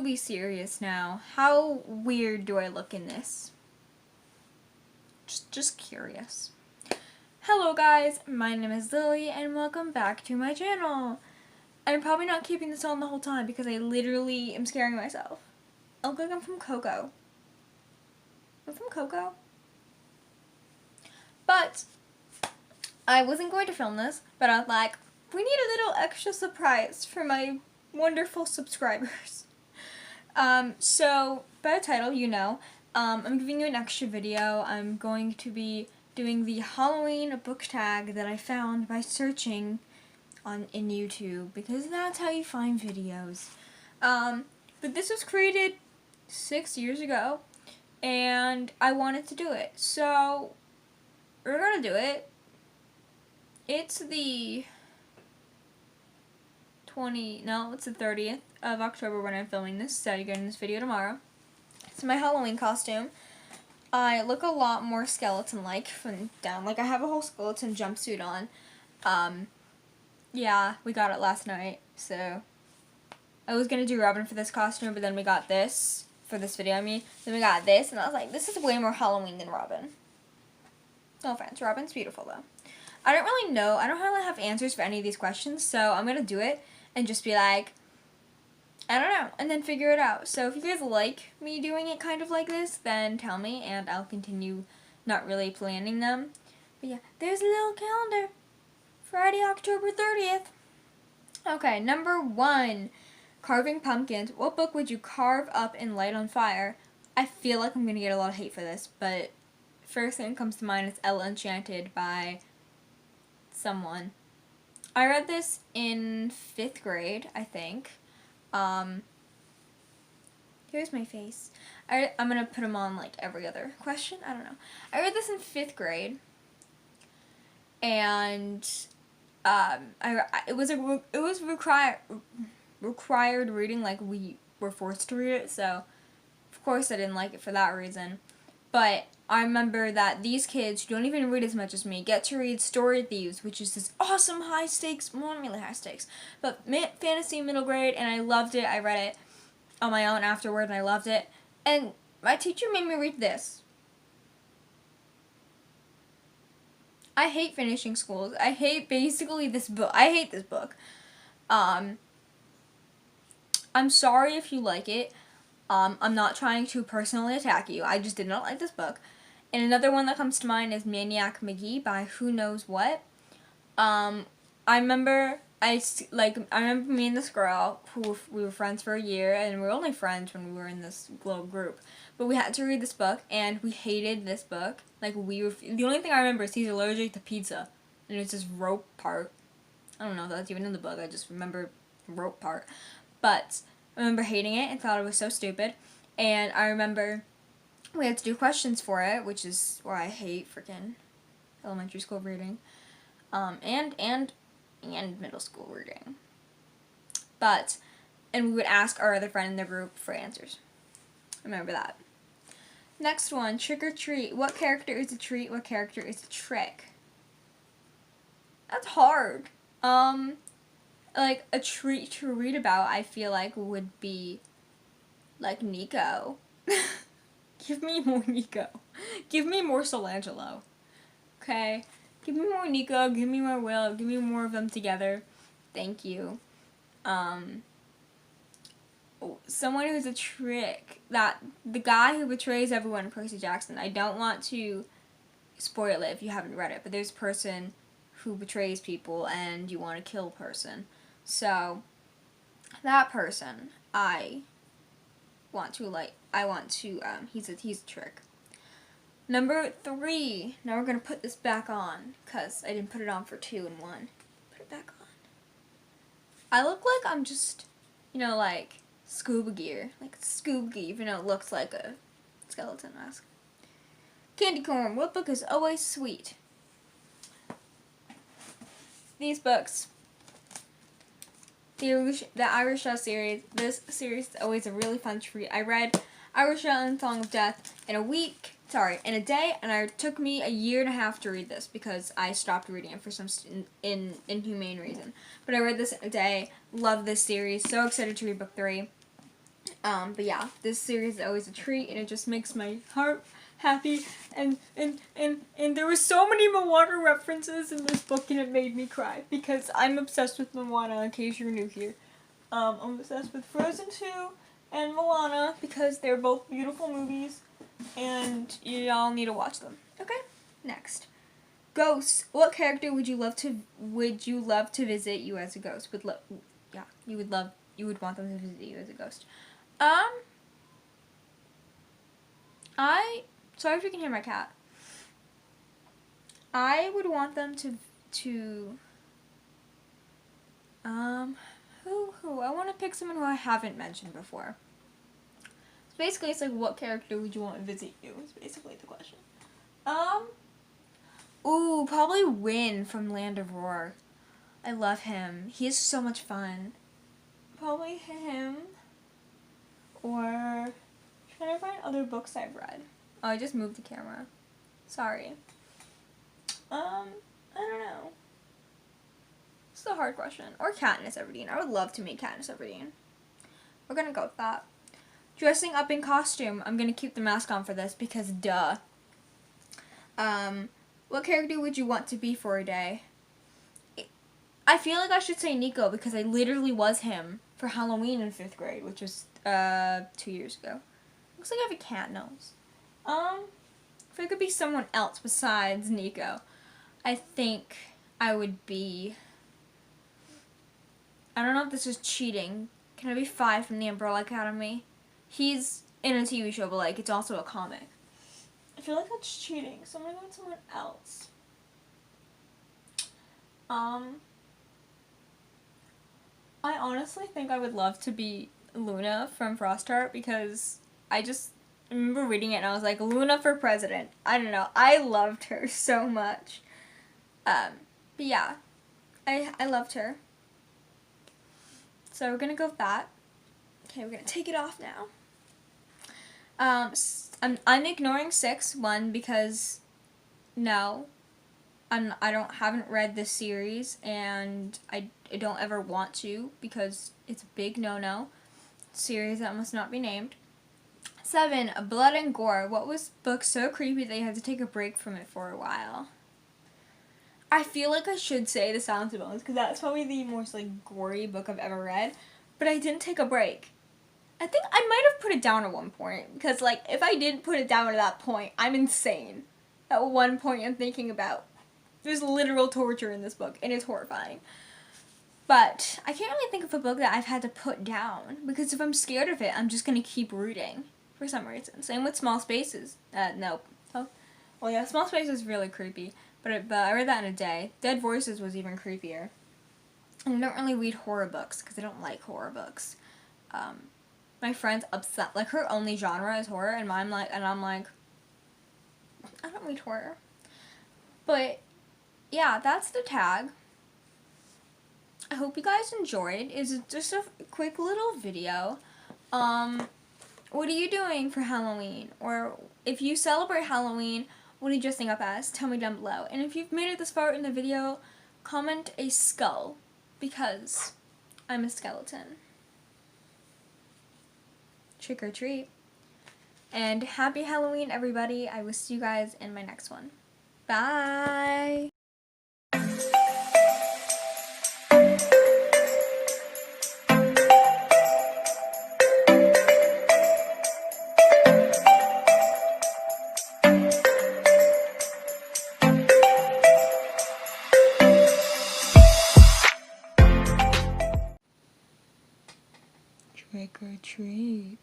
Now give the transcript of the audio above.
be serious now. How weird do I look in this? Just curious. Hello guys, my name is Lily and welcome back to my channel. I'm probably not keeping this on the whole time because I literally am scaring myself. I look like I'm from Coco. I'm from Coco. But I wasn't going to film this, but I was like, we need a little extra surprise for my wonderful subscribers. So by the title, you know, I'm giving you an extra video. I'm going to be doing the Halloween book tag that I found by searching in YouTube, because that's how you find videos. But this was created 6 years ago, and I wanted to do it, so we're gonna do it. It's the 30th of October when I'm filming this, so you're getting this video tomorrow. It's my Halloween costume. I look a lot more skeleton-like from down. Like, I have a whole skeleton jumpsuit on. Yeah, we got it last night, so I was gonna do Robin for this costume, but then we got this for this video, Then we got this, and I was like, this is way more Halloween than Robin. No offense, Robin's beautiful, though. I don't really know. I don't really have answers for any of these questions, so I'm gonna do it and just be like, I don't know, and then figure it out. So if you guys like me doing it kind of like this, then tell me, and I'll continue not really planning them. But yeah, there's a little calendar. Friday, October 30th. Okay, number 1, carving pumpkins. What book would you carve up and light on fire? I feel like I'm gonna get a lot of hate for this, but first thing that comes to mind is Ella Enchanted by someone. I read this in 5th grade, I think. Here's my face. I'm gonna put them on like every other question. I don't know. I read this in 5th grade, and it was required reading. Like, we were forced to read it, so of course I didn't like it for that reason. But I remember that these kids who don't even read as much as me get to read Story Thieves, which is this awesome high stakes, well, not really high stakes, but fantasy middle grade, and I loved it. I read it on my own afterward, and I loved it. And my teacher made me read this. I hate finishing schools. I hate basically this book. I hate this book. I'm sorry if you like it. I'm not trying to personally attack you. I just did not like this book. And another one that comes to mind is Maniac McGee by Who Knows What. I remember me and this girl who we were friends for a year, and we were only friends when we were in this little group. But we had to read this book, and we hated this book. Like, the only thing I remember is he's allergic to pizza, and it's this rope part. I don't know if that's even in the book. I just remember the rope part. But I remember hating it and thought it was so stupid. And I remember we had to do questions for it, which is why I hate freaking elementary school reading, and middle school reading. And we would ask our other friend in the group for answers. I remember that. Next one, trick or treat. What character is a treat? What character is a trick? That's hard. Like, a treat to read about, I feel like, would be, like, Nico. Give me more Nico. Give me more Solangelo. Okay? Give me more Nico, give me more Will, give me more of them together. Thank you. Someone who's a trick. The guy who betrays everyone, Percy Jackson. I don't want to spoil it if you haven't read it, but there's a person who betrays people and you want to kill a person. So, that person, he's a trick. Number 3, now we're going to put this back on, because I didn't put it on for 2 and 1. Put it back on. I look like I'm just, like, scuba gear. Like, scuba gear, even though it looks like a skeleton mask. Candy corn, what book is always sweet? These books. The Irish series. This series is always a really fun treat. I read Irish and Song of Death in a day, and it took me a year and a half to read this because I stopped reading it for some inhumane reason. But I read this in a day, love this series, so excited to read book 3. But yeah, this series is always a treat, and it just makes my heart happy. And there were so many Moana references in this book, and it made me cry because I'm obsessed with Moana. In case you're new here, I'm obsessed with Frozen 2 and Moana because they're both beautiful movies, and y'all need to watch them. Okay, next. Ghosts. What character would you love to visit you as a ghost? You would want them to visit you as a ghost. Sorry if you can hear my cat. I would want them to who? I want to pick someone who I haven't mentioned before. So basically, it's like, what character would you want to visit you? Is basically the question. Ooh, probably Win from Land of Roar. I love him. He is so much fun. Probably him. Or trying to find other books I've read. Oh, I just moved the camera. Sorry. I don't know. This is a hard question. Or Katniss Everdeen. I would love to meet Katniss Everdeen. We're gonna go with that. Dressing up in costume. I'm gonna keep the mask on for this because duh. What character would you want to be for a day? I feel like I should say Nico because I literally was him for Halloween in 5th grade, which was 2 years ago. Looks like I have a cat nose. If I could be someone else besides Nico, I think I would be, I don't know if this is cheating. Can I be 5 from the Umbrella Academy? He's in a TV show, but like it's also a comic. I feel like that's cheating, so I'm gonna go with someone else. I honestly think I would love to be Luna from Frost Heart because I just remember reading it and I was like, Luna for president. I don't know. I loved her so much. But yeah, I loved her. So we're gonna go with that. Okay, we're gonna take it off now. I'm ignoring 6, 1 because no, haven't read this series and I don't ever want to because it's a big no-no. Series that must not be named. 7, Blood and Gore. What was book so creepy that you had to take a break from it for a while? I feel like I should say The Silence of Bones because that's probably the most like gory book I've ever read, but I didn't take a break. I think I might have put it down at one point because like if I didn't put it down at that point, I'm insane. At one point I'm thinking about there's literal torture in this book and it's horrifying. But I can't really think of a book that I've had to put down because if I'm scared of it, I'm just going to keep reading for some reason. Same with Small Spaces. Nope. Oh, well, yeah, Small Spaces is really creepy, but I read that in a day. Dead Voices was even creepier. And I don't really read horror books because I don't like horror books. My friend's upset. Like, her only genre is horror, and I'm like, I don't read horror. But, yeah, that's the tag. I hope you guys enjoyed. It's just a quick little video. What are you doing for Halloween? Or if you celebrate Halloween, what are you dressing up as? Tell me down below. And if you've made it this far in the video, comment a skull because I'm a skeleton. Trick or treat. And happy Halloween, everybody. I will see you guys in my next one. Bye! Trick or treat.